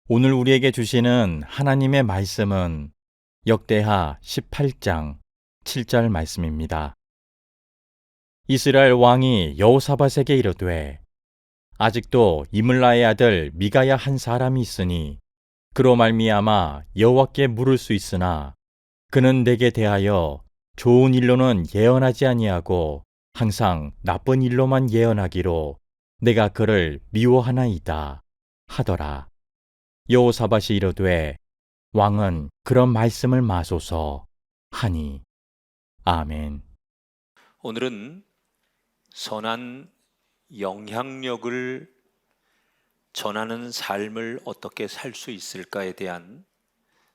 오늘 우리에게 주시는 하나님의 말씀은 역대하 18장 7절 말씀입니다. 이스라엘 왕이 여호사밧에게 이르되 아직도 이물라의 아들 미가야 한 사람이 있으니 그로 말미암아 여호와께 물을 수 있으나 그는 내게 대하여 좋은 일로는 예언하지 아니하고 항상 나쁜 일로만 예언하기로 내가 그를 미워하나이다 하더라. 여호사밧이 이르되 왕은 그런 말씀을 마소서 하니. 아멘. 오늘은 선한 영향력을 전하는 삶을 어떻게 살 수 있을까에 대한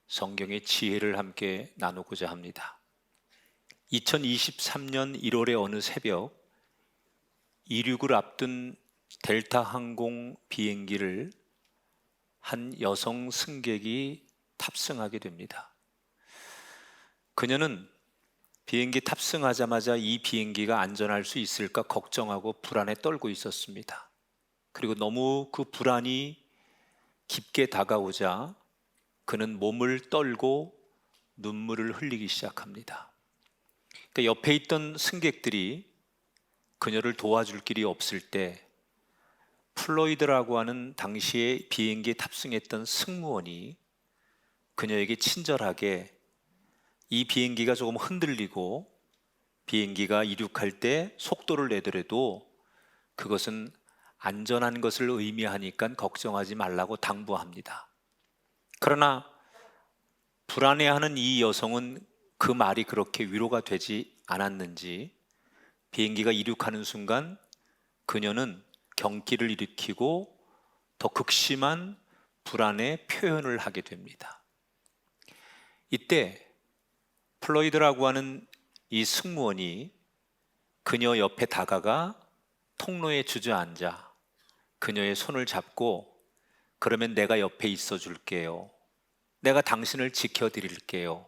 성경의 지혜를 함께 나누고자 합니다. 2023년 1월의 어느 새벽, 이륙을 앞둔 델타 항공 비행기를 한 여성 승객이 탑승하게 됩니다. 그녀는 비행기 탑승하자마자 이 비행기가 안전할 수 있을까 걱정하고 불안에 떨고 있었습니다. 그리고 너무 그 불안이 깊게 다가오자 그는 몸을 떨고 눈물을 흘리기 시작합니다. 그러니까 옆에 있던 승객들이 그녀를 도와줄 길이 없을 때 플로이드라고 하는 당시에 비행기에 탑승했던 승무원이 그녀에게 친절하게 이 비행기가 조금 흔들리고 비행기가 이륙할 때 속도를 내더라도 그것은 안전한 것을 의미하니까 걱정하지 말라고 당부합니다. 그러나 불안해하는 이 여성은 그 말이 그렇게 위로가 되지 않았는지 비행기가 이륙하는 순간 그녀는 경기를 일으키고 더 극심한 불안의 표현을 하게 됩니다. 이때 플로이드라고 하는 이 승무원이 그녀 옆에 다가가 통로에 주저앉아 그녀의 손을 잡고 그러면 내가 옆에 있어 줄게요. 내가 당신을 지켜드릴게요.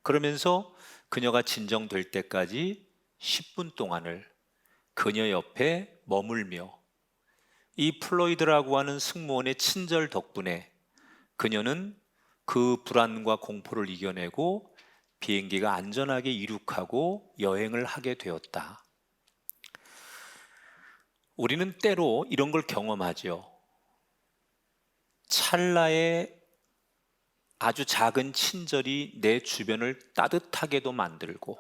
그러면서 그녀가 진정될 때까지 10분 동안을 그녀 옆에 머물며 이 플로이드라고 하는 승무원의 친절 덕분에 그녀는 그 불안과 공포를 이겨내고 비행기가 안전하게 이륙하고 여행을 하게 되었다. 우리는 때로 이런 걸 경험하죠. 찰나의 아주 작은 친절이 내 주변을 따뜻하게도 만들고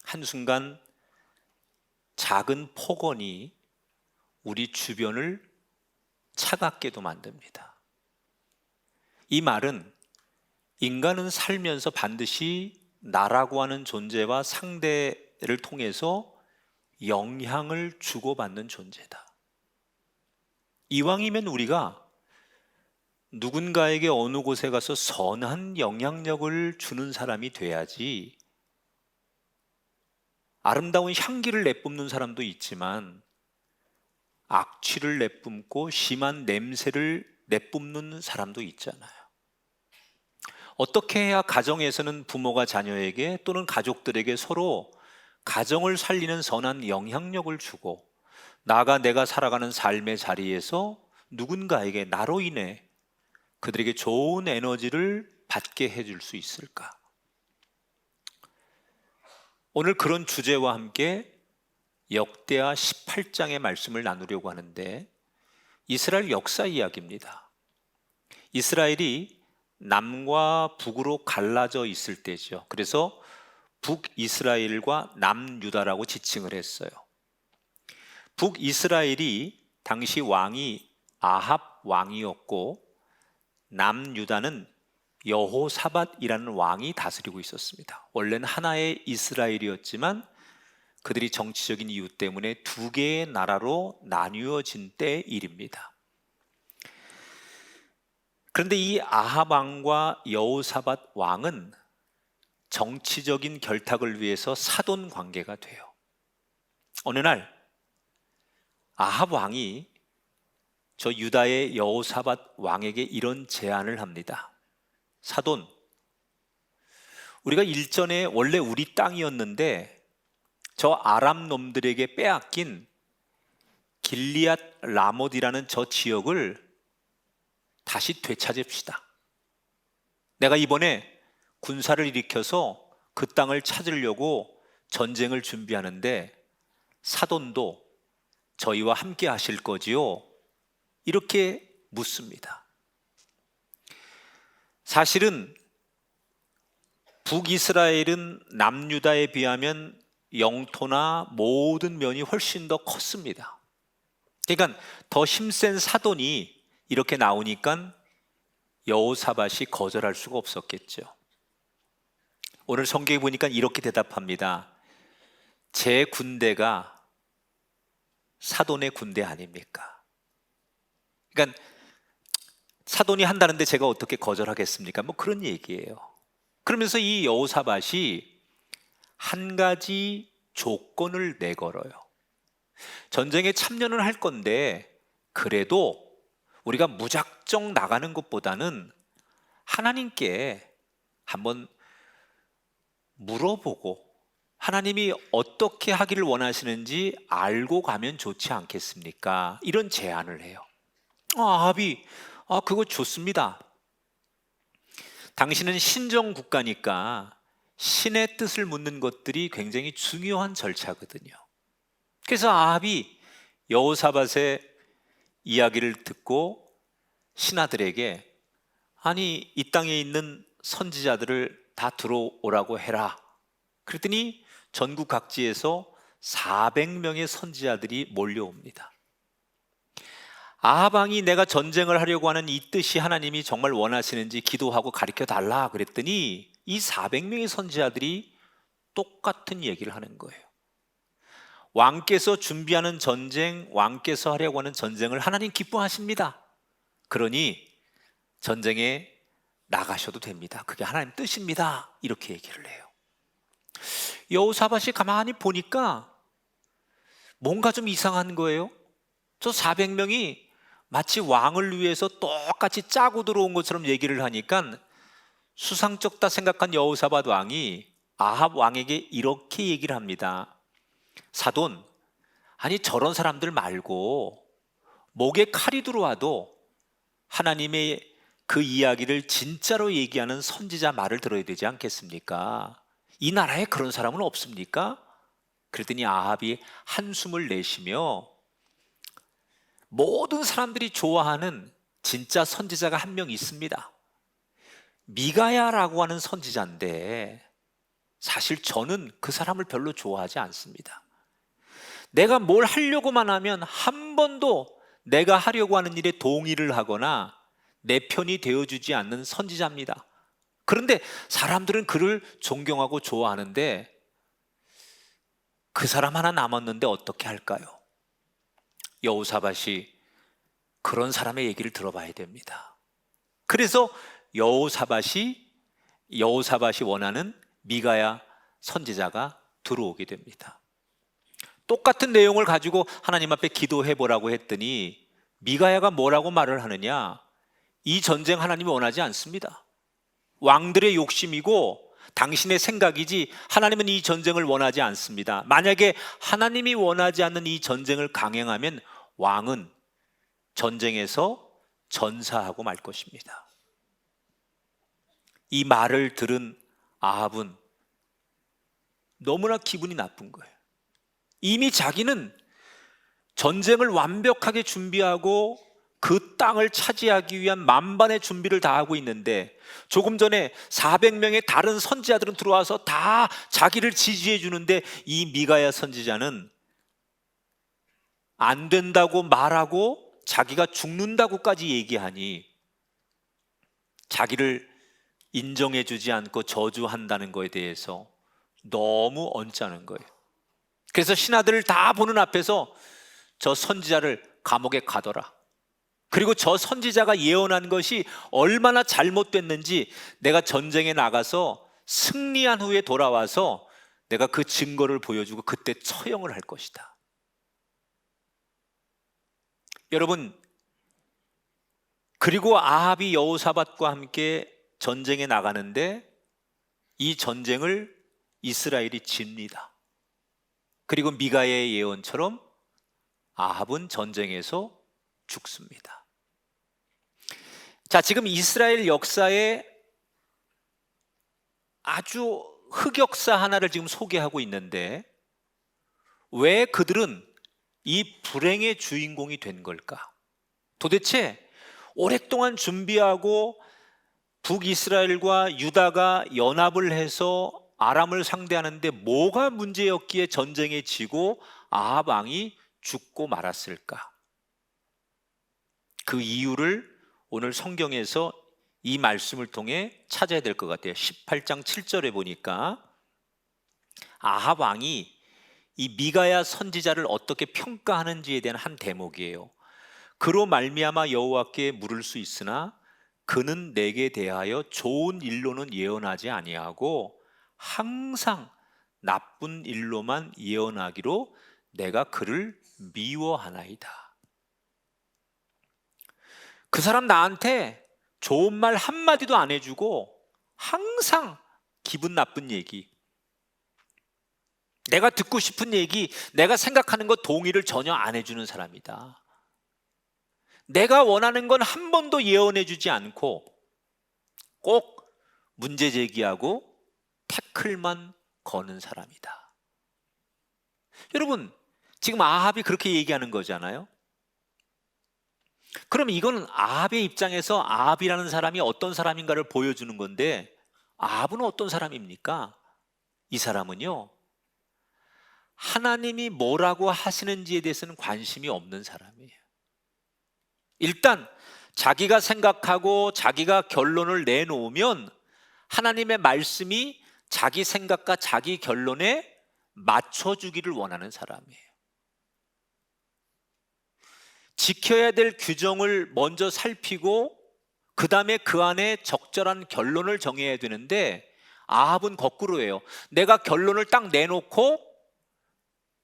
한순간 작은 폭언이 우리 주변을 차갑게도 만듭니다. 이 말은 인간은 살면서 반드시 나라고 하는 존재와 상대를 통해서 영향을 주고받는 존재다. 이왕이면 우리가 누군가에게 어느 곳에 가서 선한 영향력을 주는 사람이 돼야지. 아름다운 향기를 내뿜는 사람도 있지만 악취를 내뿜고 심한 냄새를 내뿜는 사람도 있잖아요. 어떻게 해야 가정에서는 부모가 자녀에게 또는 가족들에게 서로 가정을 살리는 선한 영향력을 주고 나아가 내가 살아가는 삶의 자리에서 누군가에게 나로 인해 그들에게 좋은 에너지를 받게 해줄 수 있을까? 오늘 그런 주제와 함께 역대하 18장의 말씀을 나누려고 하는데 이스라엘 역사 이야기입니다. 이스라엘이 남과 북으로 갈라져 있을 때죠. 그래서 북이스라엘과 남유다라고 지칭을 했어요. 북이스라엘이 당시 왕이 아합 왕이었고 남유다는 여호사밧이라는 왕이 다스리고 있었습니다. 원래는 하나의 이스라엘이었지만 그들이 정치적인 이유 때문에 두 개의 나라로 나뉘어진 때의 일입니다. 그런데 이 아합 왕과 여호사밧 왕은 정치적인 결탁을 위해서 사돈 관계가 돼요. 어느 날 아합 왕이 저 유다의 여호사밧 왕에게 이런 제안을 합니다. 사돈, 우리가 일전에 원래 우리 땅이었는데 저 아람 놈들에게 빼앗긴 길리앗 라못이라는 저 지역을 다시 되찾읍시다. 내가 이번에 군사를 일으켜서 그 땅을 찾으려고 전쟁을 준비하는데 사돈도 저희와 함께 하실 거지요? 이렇게 묻습니다. 사실은 북이스라엘은 남유다에 비하면 영토나 모든 면이 훨씬 더 컸습니다. 그러니까 더 힘센 사돈이 이렇게 나오니까 여호사밧이 거절할 수가 없었겠죠. 오늘 성경에 보니까 이렇게 대답합니다. 제 군대가 사돈의 군대 아닙니까? 그러니까 사돈이 한다는데 제가 어떻게 거절하겠습니까? 뭐 그런 얘기예요. 그러면서 이 여호사밧이 한 가지 조건을 내걸어요. 전쟁에 참여는 할 건데 그래도 우리가 무작정 나가는 것보다는 하나님께 한번 물어보고 하나님이 어떻게 하기를 원하시는지 알고 가면 좋지 않겠습니까? 이런 제안을 해요. 아합이 그거 좋습니다. 당신은 신정 국가니까 신의 뜻을 묻는 것들이 굉장히 중요한 절차거든요. 그래서 아합이 여호사밧의 이야기를 듣고 신하들에게 아니 이 땅에 있는 선지자들을 다 들어오라고 해라. 그랬더니 전국 각지에서 400명의 선지자들이 몰려옵니다. 아합 왕이 내가 전쟁을 하려고 하는 이 뜻이 하나님이 정말 원하시는지 기도하고 가르쳐 달라 그랬더니 이 400명의 선지자들이 똑같은 얘기를 하는 거예요. 왕께서 준비하는 전쟁, 왕께서 하려고 하는 전쟁을 하나님 기뻐하십니다. 그러니 전쟁에 나가셔도 됩니다. 그게 하나님 뜻입니다. 이렇게 얘기를 해요. 여호사밧이 가만히 보니까 뭔가 좀 이상한 거예요. 저 400명이 마치 왕을 위해서 똑같이 짜고 들어온 것처럼 얘기를 하니까 수상쩍다 생각한 여호사밧 왕이 아합 왕에게 이렇게 얘기를 합니다. 사돈, 아니 저런 사람들 말고 목에 칼이 들어와도 하나님의 그 이야기를 진짜로 얘기하는 선지자 말을 들어야 되지 않겠습니까? 이 나라에 그런 사람은 없습니까? 그랬더니 아합이 한숨을 내쉬며 모든 사람들이 좋아하는 진짜 선지자가 한 명 있습니다. 미가야라고 하는 선지자인데 사실 저는 그 사람을 별로 좋아하지 않습니다. 내가 뭘 하려고만 하면 한 번도 내가 하려고 하는 일에 동의를 하거나 내 편이 되어주지 않는 선지자입니다. 그런데 사람들은 그를 존경하고 좋아하는데 그 사람 하나 남았는데 어떻게 할까요? 여호사밧이 그런 사람의 얘기를 들어봐야 됩니다. 그래서 여호사밧이 원하는 미가야 선지자가 들어오게 됩니다. 똑같은 내용을 가지고 하나님 앞에 기도해 보라고 했더니 미가야가 뭐라고 말을 하느냐? 이 전쟁 하나님이 원하지 않습니다. 왕들의 욕심이고 당신의 생각이지 하나님은 이 전쟁을 원하지 않습니다. 만약에 하나님이 원하지 않는 이 전쟁을 강행하면 왕은 전쟁에서 전사하고 말 것입니다. 이 말을 들은 아합은 너무나 기분이 나쁜 거예요. 이미 자기는 전쟁을 완벽하게 준비하고 그 땅을 차지하기 위한 만반의 준비를 다 하고 있는데 조금 전에 400명의 다른 선지자들은 들어와서 다 자기를 지지해 주는데 이 미가야 선지자는 안 된다고 말하고 자기가 죽는다고까지 얘기하니 자기를 인정해 주지 않고 저주한다는 거에 대해서 너무 언짢은 거예요. 그래서 신하들을 다 보는 앞에서 저 선지자를 감옥에 가둬라. 그리고 저 선지자가 예언한 것이 얼마나 잘못됐는지 내가 전쟁에 나가서 승리한 후에 돌아와서 내가 그 증거를 보여주고 그때 처형을 할 것이다. 여러분, 그리고 아합이 여호사밧과 함께 전쟁에 나가는데 이 전쟁을 이스라엘이 집니다. 그리고 미가야의 예언처럼 아합은 전쟁에서 죽습니다. 자, 지금 이스라엘 역사에 아주 흑역사 하나를 지금 소개하고 있는데 왜 그들은 이 불행의 주인공이 된 걸까? 도대체 오랫동안 준비하고 북이스라엘과 유다가 연합을 해서 아람을 상대하는데 뭐가 문제였기에 전쟁에 지고 아합 왕이 죽고 말았을까? 그 이유를 오늘 성경에서 이 말씀을 통해 찾아야 될 것 같아요. 18장 7절에 보니까 아합 왕이 이 미가야 선지자를 어떻게 평가하는지에 대한 한 대목이에요. 그로 말미암아 여호와께 물을 수 있으나 그는 내게 대하여 좋은 일로는 예언하지 아니하고 항상 나쁜 일로만 예언하기로 내가 그를 미워하나이다. 그 사람 나한테 좋은 말 한마디도 안 해주고 항상 기분 나쁜 얘기, 내가 듣고 싶은 얘기, 내가 생각하는 것 동의를 전혀 안 해주는 사람이다. 내가 원하는 건 한 번도 예언해주지 않고 꼭 문제 제기하고 태클만 거는 사람이다. 여러분, 지금 아합이 그렇게 얘기하는 거잖아요. 그럼 이거는 아합의 입장에서 아합이라는 사람이 어떤 사람인가를 보여주는 건데, 아합은 어떤 사람입니까? 이 사람은요, 하나님이 뭐라고 하시는지에 대해서는 관심이 없는 사람이에요. 일단 자기가 생각하고 자기가 결론을 내놓으면 하나님의 말씀이 자기 생각과 자기 결론에 맞춰주기를 원하는 사람이에요. 지켜야 될 규정을 먼저 살피고 그 다음에 그 안에 적절한 결론을 정해야 되는데, 아합은 거꾸로예요. 내가 결론을 딱 내놓고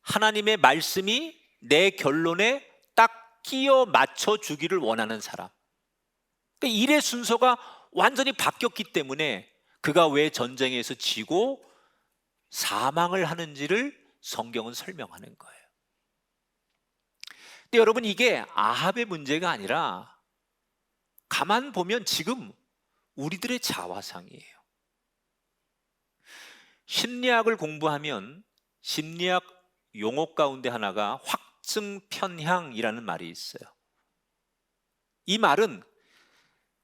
하나님의 말씀이 내 결론에 딱 끼어 맞춰 주기를 원하는 사람. 그러니까 일의 순서가 완전히 바뀌었기 때문에 그가 왜 전쟁에서 지고 사망을 하는지를 성경은 설명하는 거예요. 근데 여러분, 이게 아합의 문제가 아니라 가만 보면 지금 우리들의 자화상이에요. 심리학을 공부하면 심리학 용어 가운데 하나가 확증편향이라는 말이 있어요. 이 말은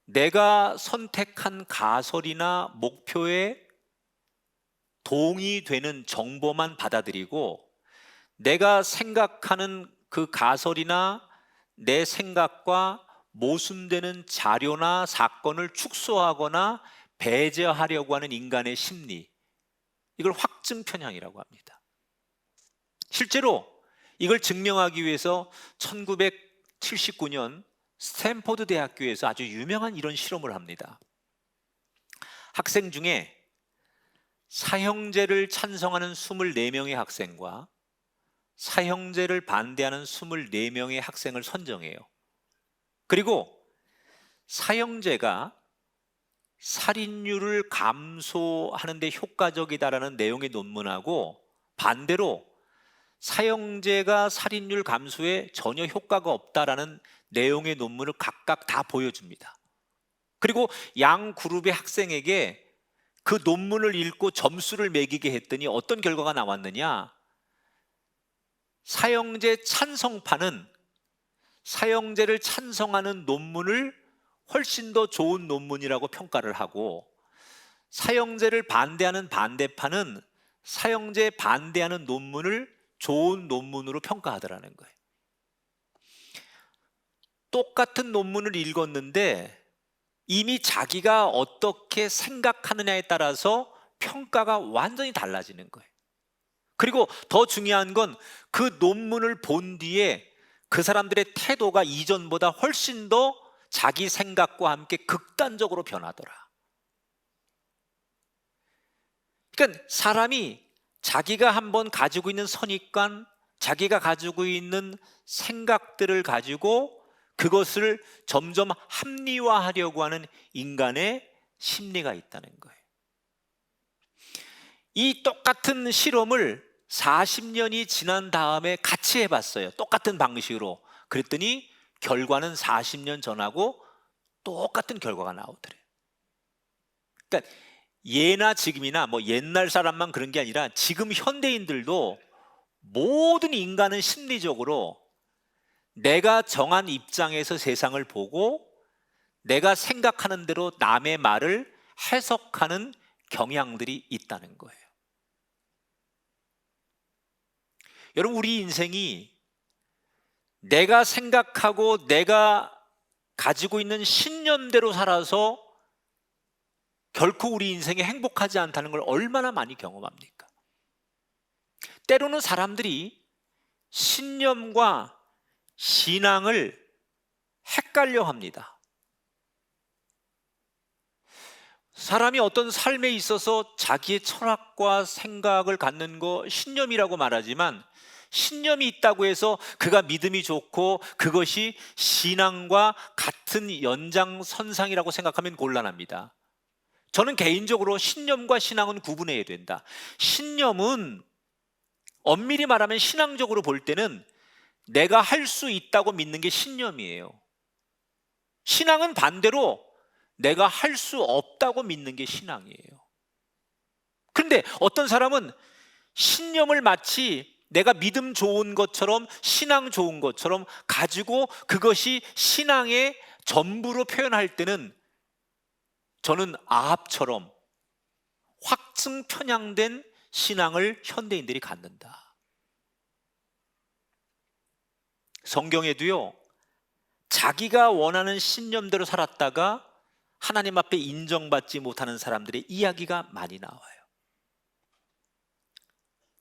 내가 선택한 가설이나 목표에 동의되는 정보만 받아들이고 내가 생각하는 그 가설이나 내 생각과 모순되는 자료나 사건을 축소하거나 배제하려고 하는 인간의 심리, 이걸 확증편향이라고 합니다. 실제로 이걸 증명하기 위해서 1979년 스탠포드 대학교에서 아주 유명한 이런 실험을 합니다. 학생 중에 사형제를 찬성하는 24명의 학생과 사형제를 반대하는 24명의 학생을 선정해요. 그리고 사형제가 살인율을 감소하는 데 효과적이다라는 내용의 논문하고 반대로 사형제가 살인율 감소에 전혀 효과가 없다라는 내용의 논문을 각각 다 보여줍니다. 그리고 양 그룹의 학생에게 그 논문을 읽고 점수를 매기게 했더니 어떤 결과가 나왔느냐? 사형제 찬성파는 사형제를 찬성하는 논문을 훨씬 더 좋은 논문이라고 평가를 하고, 사형제를 반대하는 반대파는 사형제 반대하는 논문을 좋은 논문으로 평가하더라는 거예요. 똑같은 논문을 읽었는데 이미 자기가 어떻게 생각하느냐에 따라서 평가가 완전히 달라지는 거예요. 그리고 더 중요한 건 그 논문을 본 뒤에 그 사람들의 태도가 이전보다 훨씬 더 자기 생각과 함께 극단적으로 변하더라. 그러니까 사람이 자기가 한번 가지고 있는 선입관, 자기가 가지고 있는 생각들을 가지고 그것을 점점 합리화하려고 하는 인간의 심리가 있다는 거예요. 이 똑같은 실험을 40년이 지난 다음에 같이 해봤어요. 똑같은 방식으로. 그랬더니 결과는 40년 전하고 똑같은 결과가 나오더래. 그러니까 예나 지금이나 뭐 옛날 사람만 그런 게 아니라 지금 현대인들도 모든 인간은 심리적으로 내가 정한 입장에서 세상을 보고 내가 생각하는 대로 남의 말을 해석하는 경향들이 있다는 거예요. 여러분, 우리 인생이 내가 생각하고 내가 가지고 있는 신념대로 살아서 결코 우리 인생이 행복하지 않다는 걸 얼마나 많이 경험합니까? 때로는 사람들이 신념과 신앙을 헷갈려 합니다. 사람이 어떤 삶에 있어서 자기의 철학과 생각을 갖는 거 신념이라고 말하지만, 신념이 있다고 해서 그가 믿음이 좋고 그것이 신앙과 같은 연장선상이라고 생각하면 곤란합니다. 저는 개인적으로 신념과 신앙은 구분해야 된다. 신념은 엄밀히 말하면 신앙적으로 볼 때는 내가 할 수 있다고 믿는 게 신념이에요. 신앙은 반대로 내가 할 수 없다고 믿는 게 신앙이에요. 그런데 어떤 사람은 신념을 마치 내가 믿음 좋은 것처럼, 신앙 좋은 것처럼 가지고 그것이 신앙의 전부로 표현할 때는 저는 아합처럼 확증 편향된 신앙을 현대인들이 갖는다. 성경에도요, 자기가 원하는 신념대로 살았다가 하나님 앞에 인정받지 못하는 사람들의 이야기가 많이 나와요.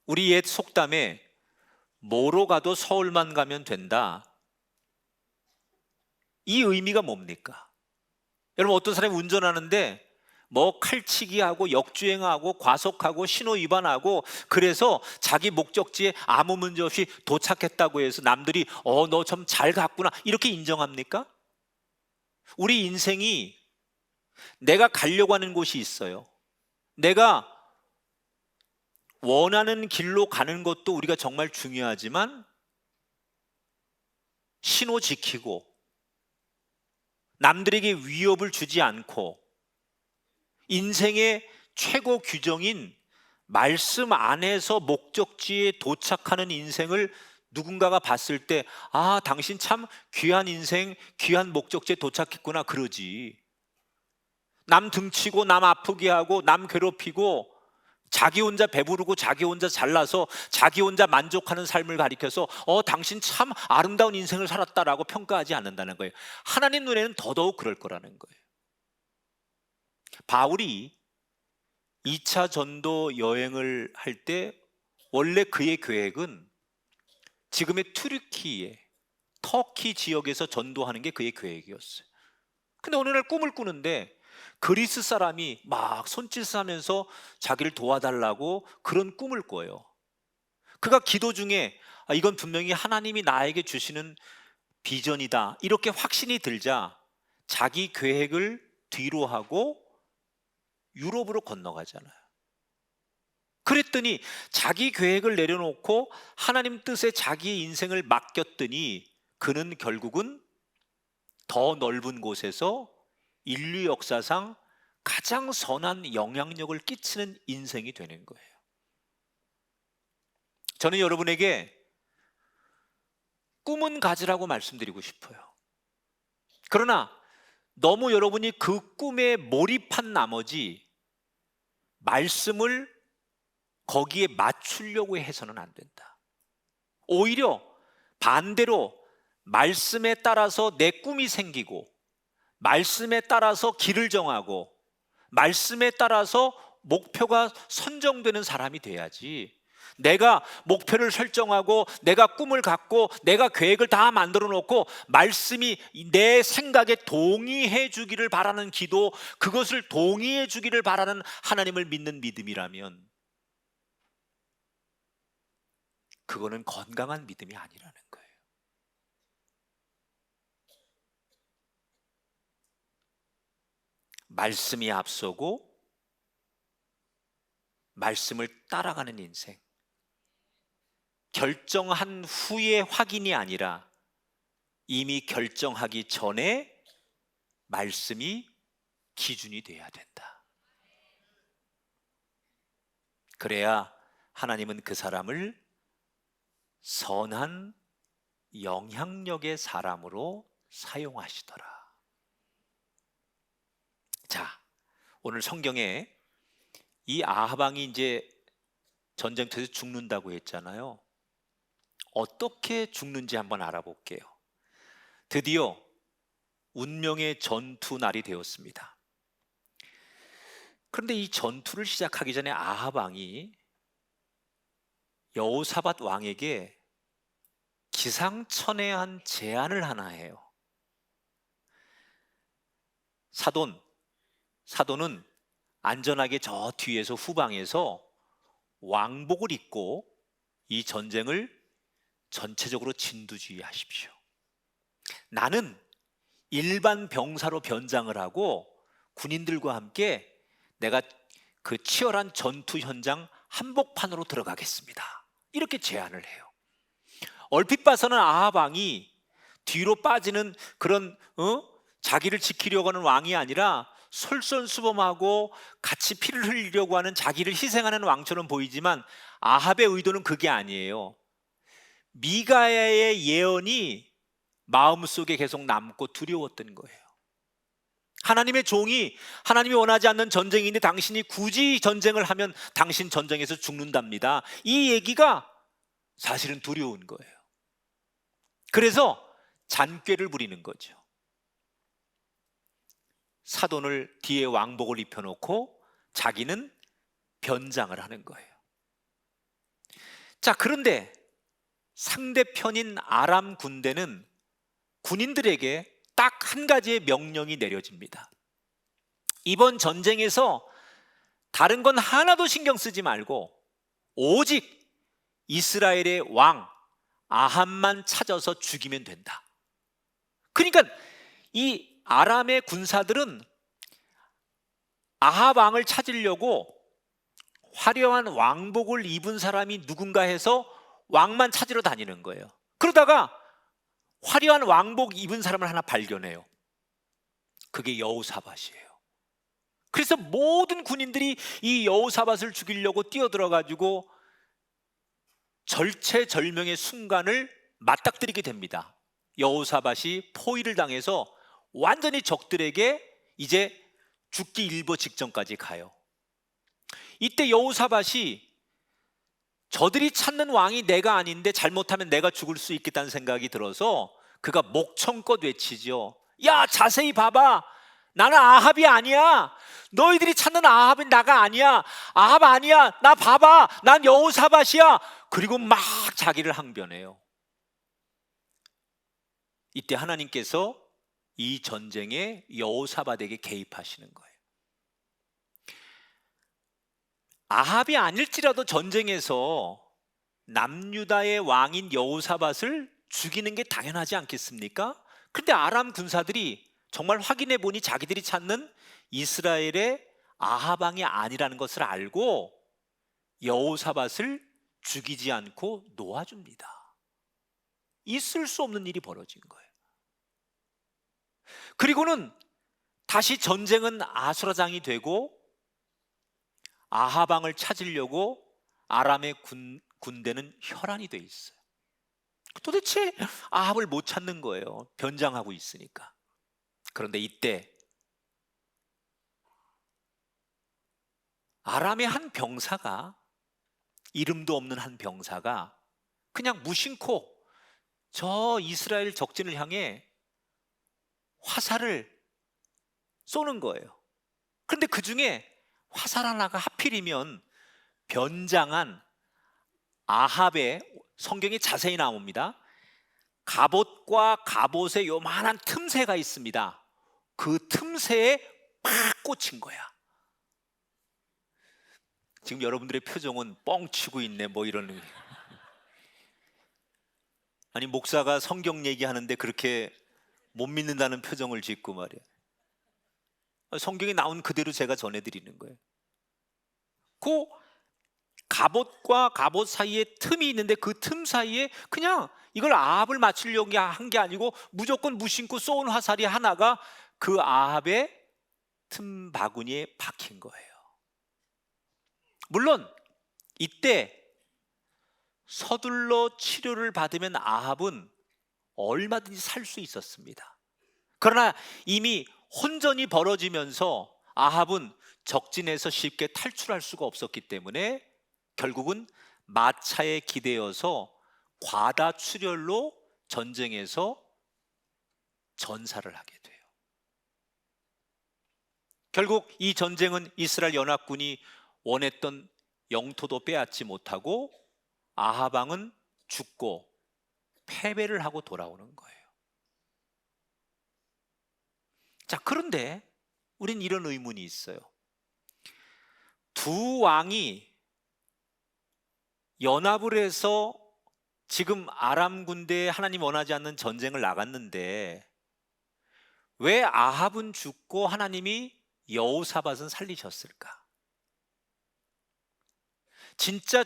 우리 옛 속담에 뭐로 가도 서울만 가면 된다, 이 의미가 뭡니까? 여러분, 어떤 사람이 운전하는데 뭐 칼치기하고 역주행하고 과속하고 신호 위반하고 그래서 자기 목적지에 아무 문제 없이 도착했다고 해서 남들이 너 좀 잘 갔구나 이렇게 인정합니까? 우리 인생이 내가 가려고 하는 곳이 있어요. 내가 원하는 길로 가는 것도 우리가 정말 중요하지만 신호 지키고 남들에게 위협을 주지 않고 인생의 최고 규정인 말씀 안에서 목적지에 도착하는 인생을 누군가가 봤을 때 당신 참 귀한 인생, 귀한 목적지에 도착했구나 그러지. 남 등치고 남 아프게 하고 남 괴롭히고 자기 혼자 배부르고 자기 혼자 잘나서 자기 혼자 만족하는 삶을 가리켜서 당신 참 아름다운 인생을 살았다라고 평가하지 않는다는 거예요. 하나님 눈에는 더더욱 그럴 거라는 거예요. 바울이 2차 전도 여행을 할 때 원래 그의 계획은 지금의 튀르키예, 터키 지역에서 전도하는 게 그의 계획이었어요. 근데 어느 날 꿈을 꾸는데 그리스 사람이 막 손짓을 하면서 자기를 도와달라고 그런 꿈을 꿔요. 그가 기도 중에 이건 분명히 하나님이 나에게 주시는 비전이다 이렇게 확신이 들자 자기 계획을 뒤로 하고 유럽으로 건너가잖아요. 그랬더니 자기 계획을 내려놓고 하나님 뜻에 자기의 인생을 맡겼더니 그는 결국은 더 넓은 곳에서 인류 역사상 가장 선한 영향력을 끼치는 인생이 되는 거예요. 저는 여러분에게 꿈은 가지라고 말씀드리고 싶어요. 그러나 너무 여러분이 그 꿈에 몰입한 나머지 말씀을 거기에 맞추려고 해서는 안 된다. 오히려 반대로 말씀에 따라서 내 꿈이 생기고 말씀에 따라서 길을 정하고 말씀에 따라서 목표가 선정되는 사람이 돼야지, 내가 목표를 설정하고 내가 꿈을 갖고 내가 계획을 다 만들어 놓고 말씀이 내 생각에 동의해 주기를 바라는 기도, 그것을 동의해 주기를 바라는 하나님을 믿는 믿음이라면 그거는 건강한 믿음이 아니라는 거예요. 말씀이 앞서고 말씀을 따라가는 인생, 결정한 후의 확인이 아니라 이미 결정하기 전에 말씀이 기준이 돼야 된다. 그래야 하나님은 그 사람을 선한 영향력의 사람으로 사용하시더라. 자, 오늘 성경에 이 아합 왕이 이제 전쟁터에서 죽는다고 했잖아요. 어떻게 죽는지 한번 알아볼게요. 드디어 운명의 전투 날이 되었습니다. 그런데 이 전투를 시작하기 전에 아합 왕이 여호사밧 왕에게 기상천외한 제안을 하나 해요. 사돈은 안전하게 저 뒤에서 후방에서 왕복을 입고 이 전쟁을 전체적으로 진두지휘하십시오. 나는 일반 병사로 변장을 하고 군인들과 함께 내가 그 치열한 전투 현장 한복판으로 들어가겠습니다. 이렇게 제안을 해요. 얼핏 봐서는 아합 왕이 뒤로 빠지는 그런 자기를 지키려고 하는 왕이 아니라 솔선수범하고 같이 피를 흘리려고 하는, 자기를 희생하는 왕처럼 보이지만 아합의 의도는 그게 아니에요. 미가야의 예언이 마음속에 계속 남고 두려웠던 거예요. 하나님의 종이 하나님이 원하지 않는 전쟁인데 당신이 굳이 전쟁을 하면 당신 전쟁에서 죽는답니다. 이 얘기가 사실은 두려운 거예요. 그래서 잔꾀를 부리는 거죠. 사돈을 뒤에 왕복을 입혀놓고 자기는 변장을 하는 거예요. 자, 그런데 상대편인 아람 군대는 군인들에게 딱 한 가지의 명령이 내려집니다. 이번 전쟁에서 다른 건 하나도 신경 쓰지 말고 오직 이스라엘의 왕 아합만 찾아서 죽이면 된다. 그러니까 이 아람의 군사들은 아합 왕을 찾으려고 화려한 왕복을 입은 사람이 누군가 해서 왕만 찾으러 다니는 거예요. 그러다가 화려한 왕복 입은 사람을 하나 발견해요. 그게 여호사밧이에요. 그래서 모든 군인들이 이 여호사밧을 죽이려고 뛰어들어가지고 절체절명의 순간을 맞닥뜨리게 됩니다. 여호사밧이 포위를 당해서 완전히 적들에게 이제 죽기 일보 직전까지 가요. 이때 여호사밧이 저들이 찾는 왕이 내가 아닌데 잘못하면 내가 죽을 수 있겠다는 생각이 들어서 그가 목청껏 외치죠. 야, 자세히 봐봐. 나는 아합이 아니야. 너희들이 찾는 아합은 나가 아니야. 아합 아니야. 나 봐봐. 난 여호사밧이야. 그리고 막 자기를 항변해요. 이때 하나님께서 이 전쟁에 여호사밧에게 개입하시는 거예요. 아합이 아닐지라도 전쟁에서 남유다의 왕인 여호사밧을 죽이는 게 당연하지 않겠습니까? 그런데 아람 군사들이 정말 확인해 보니 자기들이 찾는 이스라엘의 아합 왕이 아니라는 것을 알고 여호사밧을 죽이지 않고 놓아줍니다. 있을 수 없는 일이 벌어진 거예요. 그리고는 다시 전쟁은 아수라장이 되고 아합 왕을 찾으려고 아람의 군대는 혈안이 돼 있어요. 도대체 아합을 못 찾는 거예요. 변장하고 있으니까. 그런데 이때 아람의 한 병사가, 이름도 없는 한 병사가 그냥 무심코 저 이스라엘 적진을 향해 화살을 쏘는 거예요. 그런데 그 중에 화살 하나가 하필이면 변장한 아합의, 성경에 자세히 나옵니다. 갑옷과 갑옷에 요만한 틈새가 있습니다. 그 틈새에 팍 꽂힌 거야. 지금 여러분들의 표정은 뻥치고 있네 뭐 이런. 아니, 목사가 성경 얘기하는데 그렇게 못 믿는다는 표정을 짓고 말이야. 성경에 나온 그대로 제가 전해드리는 거예요. 그 갑옷과 갑옷 사이에 틈이 있는데 그 틈 사이에 그냥 이걸 아합을 맞추려고 한 게 아니고 무조건 무심코 쏜 화살이 하나가 그 아합의 틈바구니에 박힌 거예요. 물론 이때 서둘러 치료를 받으면 아합은 얼마든지 살 수 있었습니다. 그러나 이미 혼전이 벌어지면서 아합은 적진에서 쉽게 탈출할 수가 없었기 때문에 결국은 마차에 기대어서 과다출혈로 전쟁에서 전사를 하게 돼요. 결국 이 전쟁은 이스라엘 연합군이 원했던 영토도 빼앗지 못하고 아합 왕은 죽고 패배를 하고 돌아오는 거예요. 자, 그런데 우린 이런 의문이 있어요. 두 왕이 연합을 해서 지금 아람 군대에 하나님 원하지 않는 전쟁을 나갔는데 왜 아합은 죽고 하나님이 여호사밧은 살리셨을까? 진짜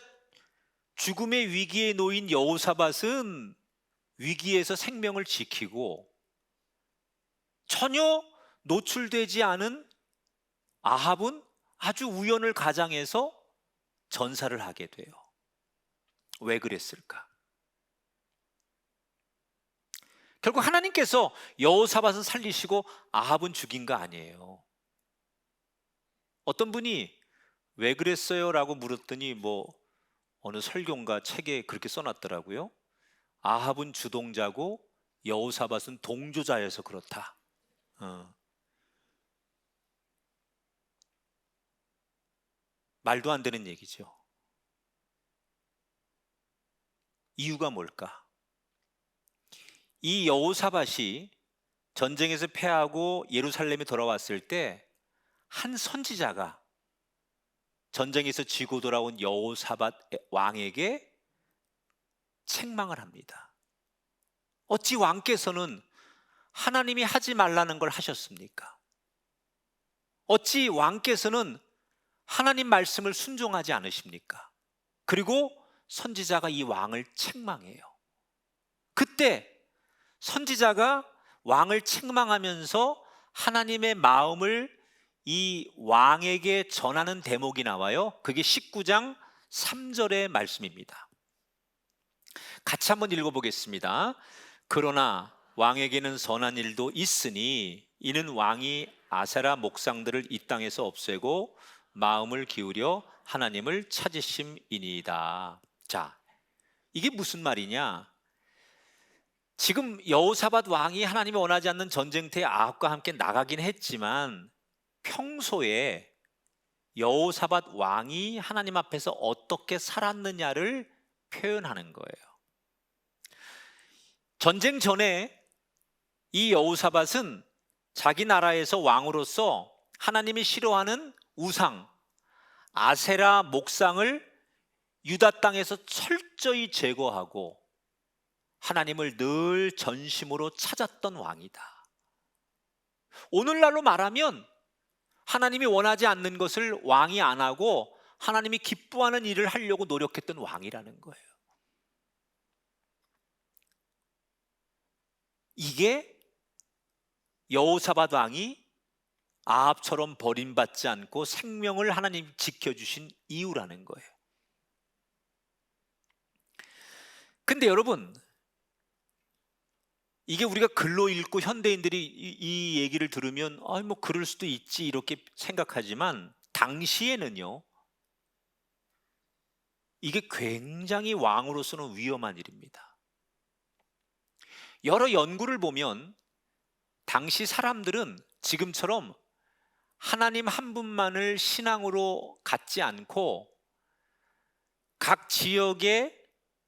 죽음의 위기에 놓인 여호사밧은 위기에서 생명을 지키고 전혀 노출되지 않은 아합은 아주 우연을 가장해서 전사를 하게 돼요. 왜 그랬을까? 결국 하나님께서 여호사밧은 살리시고 아합은 죽인 거 아니에요. 어떤 분이 왜 그랬어요? 라고 물었더니 어느 설교인가 책에 그렇게 써놨더라고요. 아합은 주동자고 여호사밧은 동조자여서 그렇다. 말도 안 되는 얘기죠. 이유가 뭘까? 이 여호사밧이 전쟁에서 패하고 예루살렘에 돌아왔을 때 한 선지자가 전쟁에서 지고 돌아온 여호사밧 왕에게 책망을 합니다. 어찌 왕께서는 하나님이 하지 말라는 걸 하셨습니까? 어찌 왕께서는 하나님 말씀을 순종하지 않으십니까? 그리고 선지자가 이 왕을 책망해요. 그때 선지자가 왕을 책망하면서 하나님의 마음을 이 왕에게 전하는 대목이 나와요. 그게 19장 3절의 말씀입니다. 같이 한번 읽어보겠습니다. 그러나 왕에게는 선한 일도 있으니 이는 왕이 아세라 목상들을 이 땅에서 없애고 마음을 기울여 하나님을 찾으심이니이다. 자, 이게 무슨 말이냐? 지금 여호사밧 왕이 하나님이 원하지 않는 전쟁터에 아합과 함께 나가긴 했지만 평소에 여호사밧 왕이 하나님 앞에서 어떻게 살았느냐를 표현하는 거예요. 전쟁 전에 이 여호사밧은 자기 나라에서 왕으로서 하나님이 싫어하는 우상 아세라 목상을 유다 땅에서 철저히 제거하고 하나님을 늘 전심으로 찾았던 왕이다. 오늘날로 말하면 하나님이 원하지 않는 것을 왕이 안 하고 하나님이 기뻐하는 일을 하려고 노력했던 왕이라는 거예요. 이게 여호사밧 왕이 아합처럼 버림받지 않고 생명을 하나님 지켜주신 이유라는 거예요. 근데 여러분, 이게 우리가 글로 읽고 현대인들이 이 얘기를 들으면 그럴 수도 있지 이렇게 생각하지만 당시에는요, 이게 굉장히 왕으로서는 위험한 일입니다. 여러 연구를 보면 당시 사람들은 지금처럼 하나님 한 분만을 신앙으로 갖지 않고 각 지역의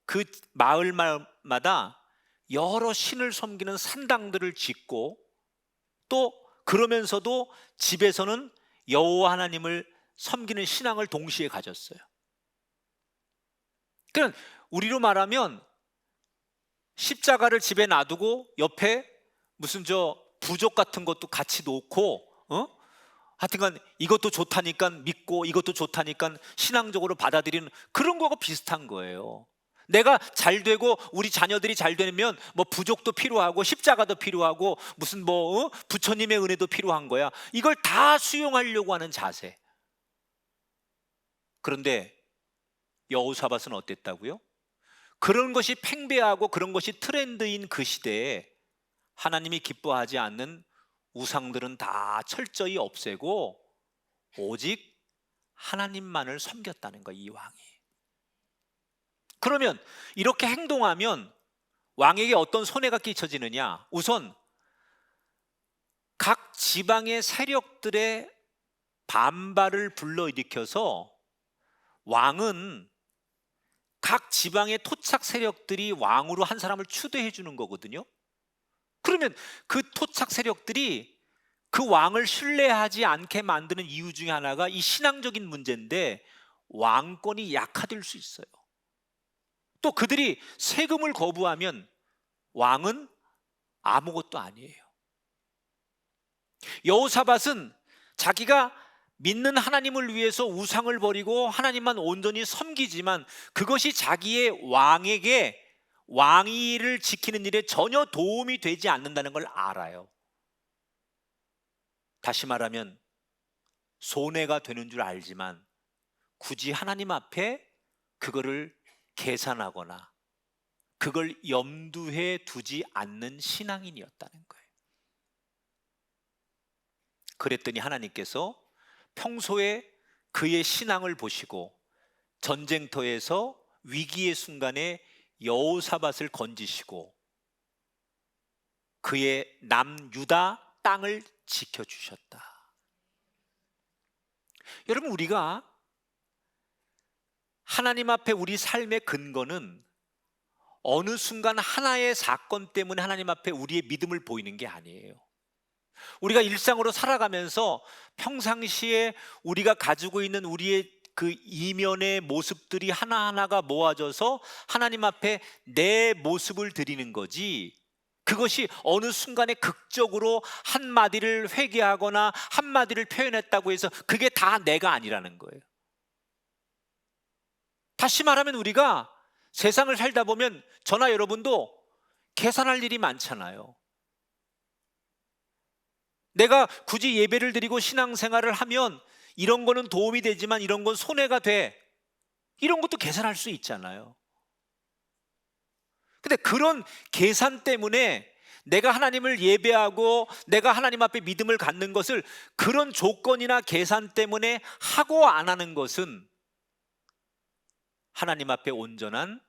그 마을마다 여러 신을 섬기는 산당들을 짓고 또 그러면서도 집에서는 여호와 하나님을 섬기는 신앙을 동시에 가졌어요. 그러니까 우리로 말하면 십자가를 집에 놔두고 옆에 무슨 부족 같은 것도 같이 놓고 하여튼간 이것도 좋다니까 믿고 이것도 좋다니까 신앙적으로 받아들이는 그런 거가 비슷한 거예요. 내가 잘 되고 우리 자녀들이 잘 되면 뭐 부족도 필요하고 십자가도 필요하고 무슨 뭐 부처님의 은혜도 필요한 거야. 이걸 다 수용하려고 하는 자세. 그런데 여호사밧은 어땠다고요? 그런 것이 팽배하고 그런 것이 트렌드인 그 시대에 하나님이 기뻐하지 않는 우상들은 다 철저히 없애고 오직 하나님만을 섬겼다는 거예요, 이 왕이. 그러면 이렇게 행동하면 왕에게 어떤 손해가 끼쳐지느냐? 우선 각 지방의 세력들의 반발을 불러일으켜서 왕은 각 지방의 토착 세력들이 왕으로 한 사람을 추대해 주는 거거든요. 그러면 그 토착 세력들이 그 왕을 신뢰하지 않게 만드는 이유 중에 하나가 이 신앙적인 문제인데, 왕권이 약화될 수 있어요. 또 그들이 세금을 거부하면 왕은 아무것도 아니에요. 여호사밧은 자기가 믿는 하나님을 위해서 우상을 버리고 하나님만 온전히 섬기지만 그것이 자기의 왕에게 왕위를 지키는 일에 전혀 도움이 되지 않는다는 걸 알아요. 다시 말하면 손해가 되는 줄 알지만 굳이 하나님 앞에 그거를 계산하거나 그걸 염두에 두지 않는 신앙인이었다는 거예요. 그랬더니 하나님께서 평소에 그의 신앙을 보시고 전쟁터에서 위기의 순간에 여호사밧을 건지시고 그의 남유다 땅을 지켜주셨다. 여러분, 우리가 하나님 앞에 우리 삶의 근거는 어느 순간 하나의 사건 때문에 하나님 앞에 우리의 믿음을 보이는 게 아니에요. 우리가 일상으로 살아가면서 평상시에 우리가 가지고 있는 우리의 그 이면의 모습들이 하나하나가 모아져서 하나님 앞에 내 모습을 드리는 거지, 그것이 어느 순간에 극적으로 한마디를 회개하거나 한마디를 표현했다고 해서 그게 다 내가 아니라는 거예요. 다시 말하면 우리가 세상을 살다 보면 저나 여러분도 계산할 일이 많잖아요. 내가 굳이 예배를 드리고 신앙생활을 하면 이런 거는 도움이 되지만 이런 건 손해가 돼, 이런 것도 계산할 수 있잖아요. 근데 그런 계산 때문에 내가 하나님을 예배하고 내가 하나님 앞에 믿음을 갖는 것을 그런 조건이나 계산 때문에 하고 안 하는 것은 하나님 앞에 온전한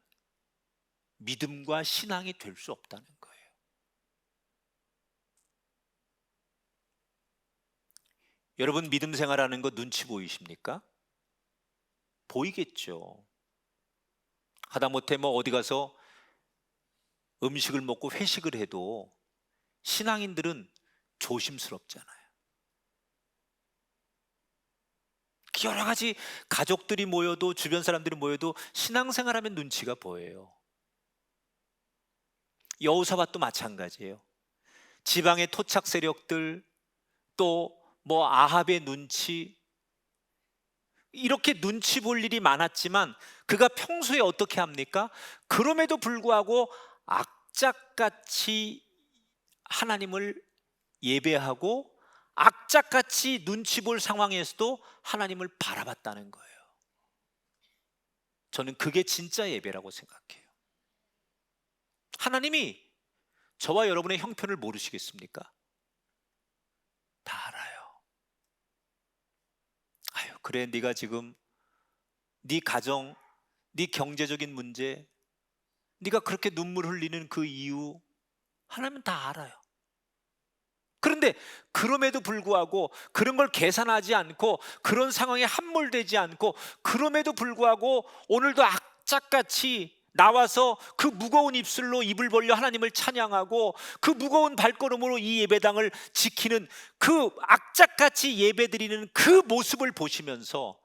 믿음과 신앙이 될 수 없다는 거예요. 여러분, 믿음 생활하는 거 눈치 보이십니까? 보이겠죠. 하다못해 뭐 어디 가서 음식을 먹고 회식을 해도 신앙인들은 조심스럽잖아요. 여러 가지 가족들이 모여도 주변 사람들이 모여도 신앙생활하면 눈치가 보여요. 여호사밧도 마찬가지예요. 지방의 토착 세력들, 또 뭐 아합의 눈치, 이렇게 눈치 볼 일이 많았지만 그가 평소에 어떻게 합니까? 그럼에도 불구하고 악착같이 하나님을 예배하고 악착같이 눈치 볼 상황에서도 하나님을 바라봤다는 거예요. 저는 그게 진짜 예배라고 생각해요. 하나님이 저와 여러분의 형편을 모르시겠습니까? 다 알아요. 아유, 그래, 네가 지금 네 가정, 네 경제적인 문제, 네가 그렇게 눈물 흘리는 그 이유 하나님은 다 알아요. 그런데 그럼에도 불구하고 그런 걸 계산하지 않고 그런 상황에 함몰되지 않고 그럼에도 불구하고 오늘도 악착같이 나와서 그 무거운 입술로 입을 벌려 하나님을 찬양하고 그 무거운 발걸음으로 이 예배당을 지키는 그 악착같이 예배드리는 그 모습을 보시면서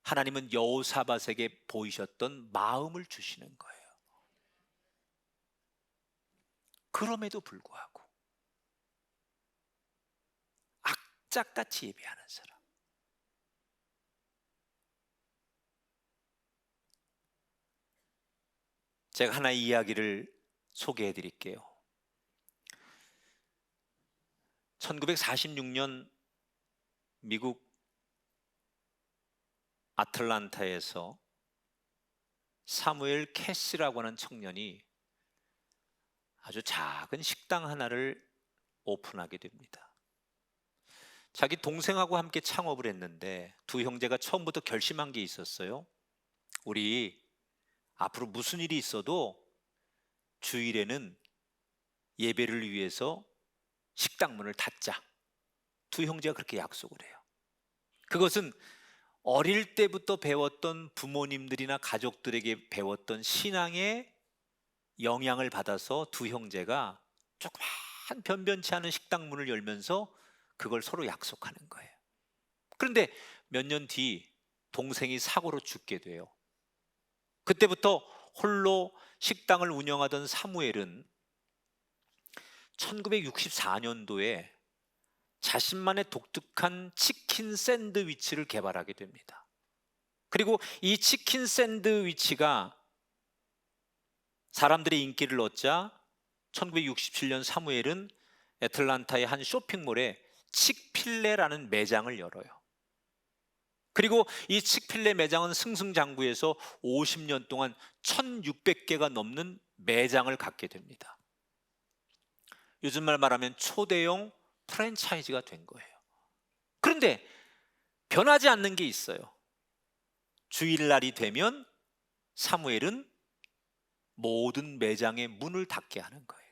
하나님은 여호사밧에게 보이셨던 마음을 주시는 거예요. 그럼에도 불구하고 악착같이 예배하는 사람, 제가 하나 이야기를 소개해 드릴게요. 1946년 미국 아틀란타에서 사무엘 캐시라고 하는 청년이 아주 작은 식당 하나를 오픈하게 됩니다. 자기 동생하고 함께 창업을 했는데 두 형제가 처음부터 결심한 게 있었어요. 우리 앞으로 무슨 일이 있어도 주일에는 예배를 위해서 식당 문을 닫자. 두 형제가 그렇게 약속을 해요. 그것은 어릴 때부터 배웠던 부모님들이나 가족들에게 배웠던 신앙의 영향을 받아서 두 형제가 조그만 변변치 않은 식당 문을 열면서 그걸 서로 약속하는 거예요. 그런데 몇 년 뒤 동생이 사고로 죽게 돼요. 그때부터 홀로 식당을 운영하던 사무엘은 1964년도에 자신만의 독특한 치킨 샌드위치를 개발하게 됩니다. 그리고 이 치킨 샌드위치가 사람들의 인기를 얻자 1967년 사무엘은 애틀란타의 한 쇼핑몰에 칙필레라는 매장을 열어요. 그리고 이 칙필레 매장은 승승장구해서 50년 동안 1600개가 넘는 매장을 갖게 됩니다. 요즘 말 말하면 초대형 프랜차이즈가 된 거예요. 그런데 변하지 않는 게 있어요. 주일날이 되면 사무엘은 모든 매장의 문을 닫게 하는 거예요.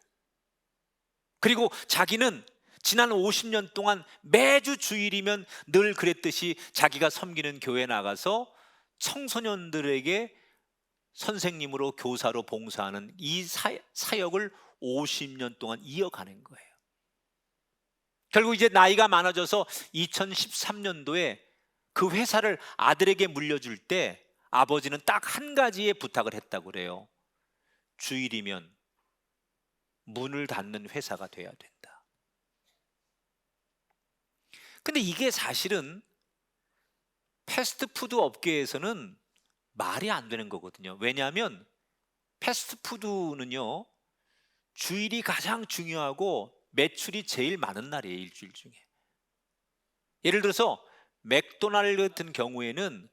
그리고 자기는 지난 50년 동안 매주 주일이면 늘 그랬듯이 자기가 섬기는 교회에 나가서 청소년들에게 선생님으로 교사로 봉사하는 이 사역을 50년 동안 이어가는 거예요. 결국 이제 나이가 많아져서 2013년도에 그 회사를 아들에게 물려줄 때 아버지는 딱 한 가지의 부탁을 했다고 그래요. 주일이면 문을 닫는 회사가 돼야 된다. 근데 이게 사실은 패스트푸드 업계에서는 말이 안 되는 거거든요. 왜냐하면 패스트푸드는요, 주일이 가장 중요하고 매출이 제일 많은 날이에요, 일주일 중에. 예를 들어서 맥도날드 같은 경우에는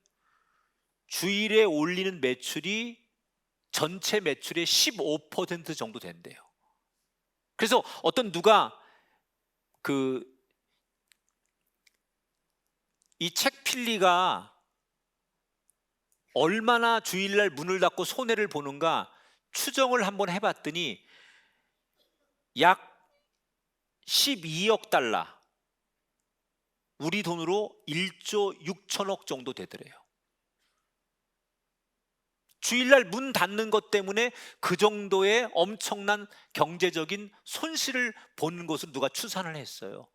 주일에 올리는 매출이 전체 매출의 15% 정도 된대요. 그래서 어떤 누가 이 책필리가 얼마나 주일날 문을 닫고 손해를 보는가 추정을 한번 해봤더니 약 12억 달러, 우리 돈으로 1조 6천억 정도 되더래요. 주일날 문 닫는 것 때문에 그 정도의 엄청난 경제적인 손실을 보는 것으로 누가 추산을 했어요.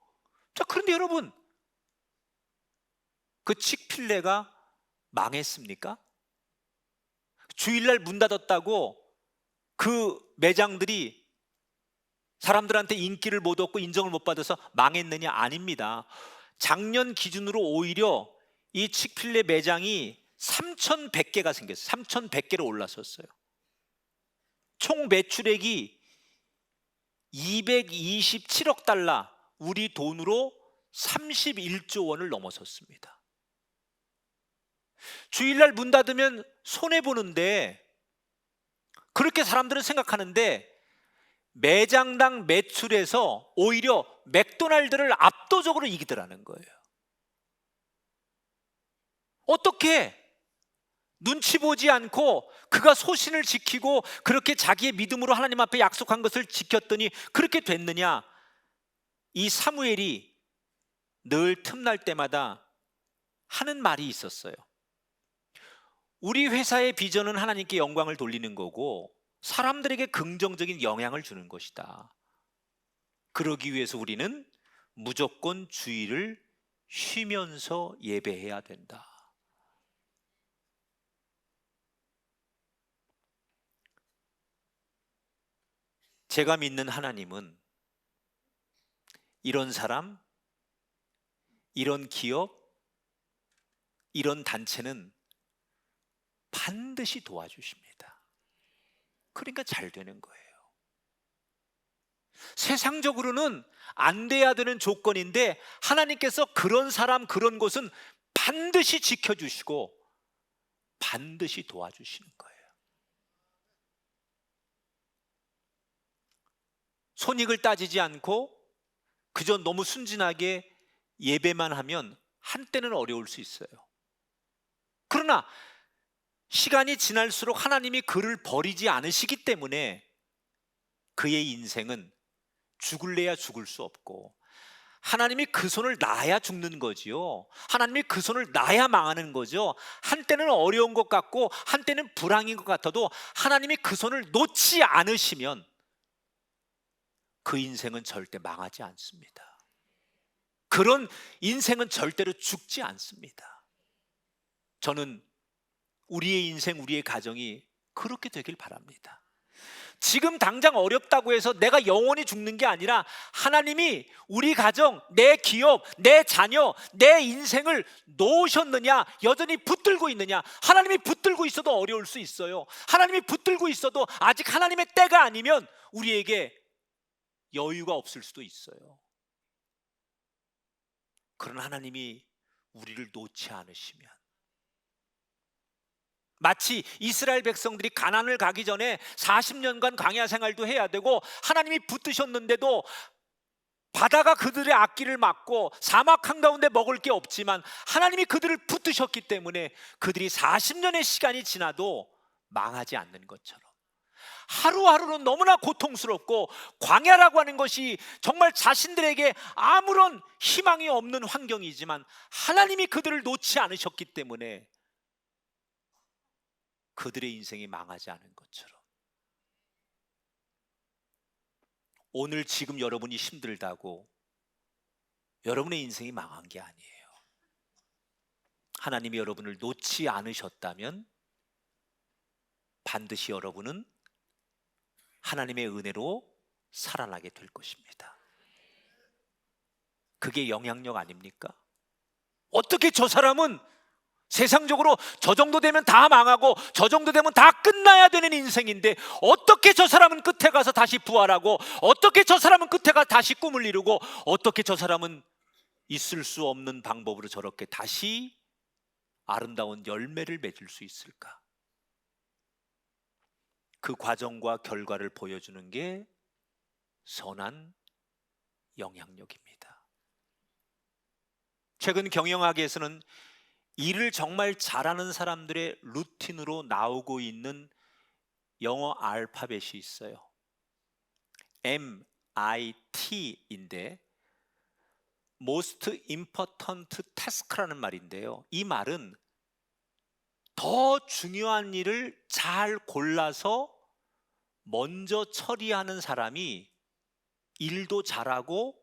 자, 그런데 여러분, 그 칙필레가 망했습니까? 주일날 문 닫았다고 그 매장들이 사람들한테 인기를 못 얻고 인정을 못 받아서 망했느냐? 아닙니다. 작년 기준으로 오히려 이 칙필레 매장이 3,100개가 생겼어요. 3,100개로 올라섰어요. 총 매출액이 227억 달러, 우리 돈으로 31조 원을 넘어섰습니다. 주일날 문 닫으면 손해보는데 그렇게 사람들은 생각하는데 매장당 매출에서 오히려 맥도날드를 압도적으로 이기더라는 거예요. 어떻게 눈치 보지 않고 그가 소신을 지키고 그렇게 자기의 믿음으로 하나님 앞에 약속한 것을 지켰더니 그렇게 됐느냐? 이 사무엘이 늘 틈날 때마다 하는 말이 있었어요. 우리 회사의 비전은 하나님께 영광을 돌리는 거고 사람들에게 긍정적인 영향을 주는 것이다. 그러기 위해서 우리는 무조건 주일을 쉬면서 예배해야 된다. 제가 믿는 하나님은 이런 사람, 이런 기업, 이런 단체는 반드시 도와주십니다. 그러니까 잘 되는 거예요. 세상적으로는 안 돼야 되는 조건인데 하나님께서 그런 사람, 그런 곳은 반드시 지켜주시고 반드시 도와주시는 거예요. 손익을 따지지 않고 그저 너무 순진하게 예배만 하면 한때는 어려울 수 있어요. 그러나 시간이 지날수록 하나님이 그를 버리지 않으시기 때문에 그의 인생은 죽을래야 죽을 수 없고, 하나님이 그 손을 놔야 죽는 거지요. 하나님이 그 손을 놔야 망하는 거죠. 한때는 어려운 것 같고 한때는 불황인 것 같아도 하나님이 그 손을 놓지 않으시면 그 인생은 절대 망하지 않습니다. 그런 인생은 절대로 죽지 않습니다. 저는 우리의 인생, 우리의 가정이 그렇게 되길 바랍니다. 지금 당장 어렵다고 해서 내가 영원히 죽는 게 아니라 하나님이 우리 가정, 내 기업, 내 자녀, 내 인생을 놓으셨느냐, 여전히 붙들고 있느냐. 하나님이 붙들고 있어도 어려울 수 있어요. 하나님이 붙들고 있어도 아직 하나님의 때가 아니면 우리에게 여유가 없을 수도 있어요. 그러나 하나님이 우리를 놓지 않으시면, 마치 이스라엘 백성들이 가나안을 가기 전에 40년간 광야 생활도 해야 되고 하나님이 붙드셨는데도 바다가 그들의 앞길을 막고 사막 한가운데 먹을 게 없지만 하나님이 그들을 붙드셨기 때문에 그들이 40년의 시간이 지나도 망하지 않는 것처럼, 하루하루는 너무나 고통스럽고 광야라고 하는 것이 정말 자신들에게 아무런 희망이 없는 환경이지만 하나님이 그들을 놓지 않으셨기 때문에 그들의 인생이 망하지 않은 것처럼, 오늘 지금 여러분이 힘들다고 여러분의 인생이 망한 게 아니에요. 하나님이 여러분을 놓지 않으셨다면 반드시 여러분은 하나님의 은혜로 살아나게 될 것입니다. 그게 영향력 아닙니까? 어떻게 저 사람은 세상적으로 저 정도 되면 다 망하고 저 정도 되면 다 끝나야 되는 인생인데 어떻게 저 사람은 끝에 가서 다시 부활하고, 어떻게 저 사람은 끝에 가서 다시 꿈을 이루고, 어떻게 저 사람은 있을 수 없는 방법으로 저렇게 다시 아름다운 열매를 맺을 수 있을까? 그 과정과 결과를 보여주는 게 선한 영향력입니다. 최근 경영학에서는 일을 정말 잘하는 사람들의 루틴으로 나오고 있는 영어 알파벳이 있어요. MIT인데 Most Important Task라는 말인데요, 이 말은 더 중요한 일을 잘 골라서 먼저 처리하는 사람이 일도 잘하고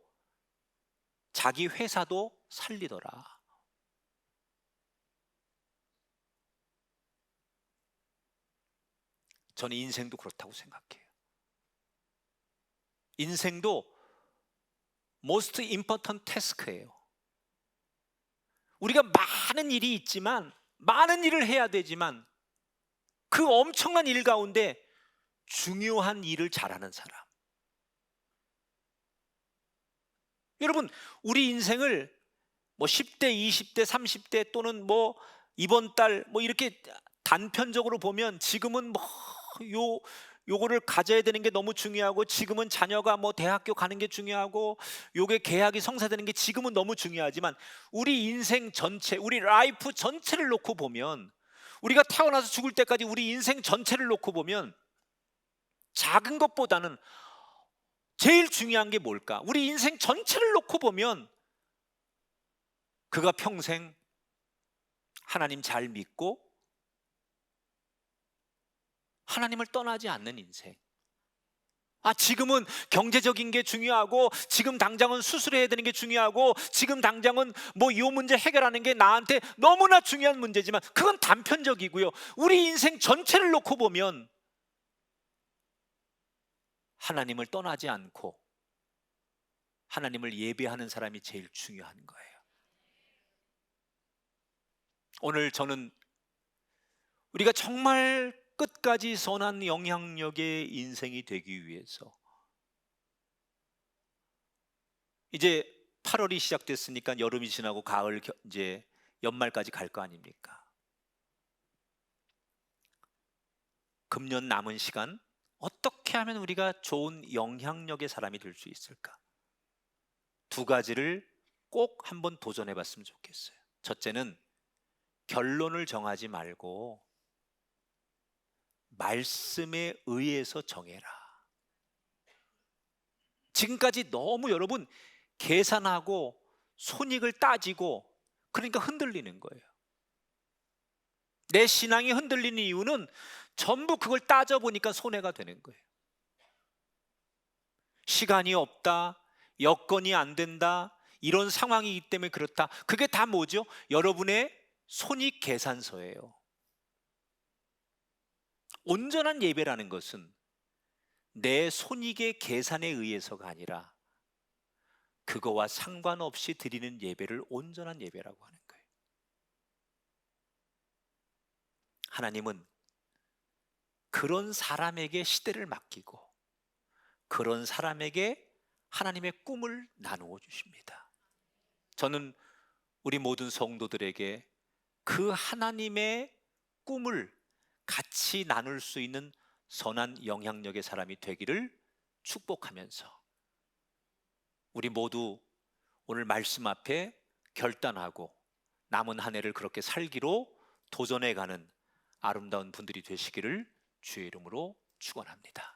자기 회사도 살리더라. 저는 인생도 그렇다고 생각해요. 인생도 most important task예요. 우리가 많은 일이 있지만, 많은 일을 해야 되지만 그 엄청난 일 가운데 중요한 일을 잘하는 사람. 여러분, 우리 인생을 뭐 10대, 20대, 30대 또는 뭐 이번 달 뭐 이렇게 단편적으로 보면 지금은 뭐 요거를 가져야 되는 게 너무 중요하고, 지금은 자녀가 뭐 대학교 가는 게 중요하고, 요게 계약이 성사되는 게 지금은 너무 중요하지만 우리 인생 전체, 우리 라이프 전체를 놓고 보면, 우리가 태어나서 죽을 때까지 우리 인생 전체를 놓고 보면 작은 것보다는 제일 중요한 게 뭘까? 우리 인생 전체를 놓고 보면 그가 평생 하나님 잘 믿고 하나님을 떠나지 않는 인생. 지금은 경제적인 게 중요하고, 지금 당장은 수술해야 되는 게 중요하고, 지금 당장은 뭐 이 문제 해결하는 게 나한테 너무나 중요한 문제지만 그건 단편적이고요. 우리 인생 전체를 놓고 보면 하나님을 떠나지 않고 하나님을 예배하는 사람이 제일 중요한 거예요. 오늘 저는 우리가 정말 끝까지 선한 영향력의 인생이 되기 위해서 이제 8월이 시작됐으니까 여름이 지나고 가을 이제 연말까지 갈 거 아닙니까? 금년 남은 시간 어떻게 하면 우리가 좋은 영향력의 사람이 될 수 있을까? 두 가지를 꼭 한번 도전해 봤으면 좋겠어요. 첫째는 결론을 정하지 말고 말씀에 의해서 정해라. 지금까지 너무 여러분 계산하고 손익을 따지고 그러니까 흔들리는 거예요. 내 신앙이 흔들리는 이유는 전부 그걸 따져보니까 손해가 되는 거예요. 시간이 없다, 여건이 안 된다, 이런 상황이기 때문에 그렇다. 그게 다 뭐죠? 여러분의 손익 계산서예요. 온전한 예배라는 것은 내 손익의 계산에 의해서가 아니라 그거와 상관없이 드리는 예배를 온전한 예배라고 하는 거예요. 하나님은 그런 사람에게 시대를 맡기고 그런 사람에게 하나님의 꿈을 나누어 주십니다. 저는 우리 모든 성도들에게 그 하나님의 꿈을 같이 나눌 수 있는 선한 영향력의 사람이 되기를 축복하면서 우리 모두 오늘 말씀 앞에 결단하고 남은 한 해를 그렇게 살기로 도전해 가는 아름다운 분들이 되시기를 주의 이름으로 축원합니다.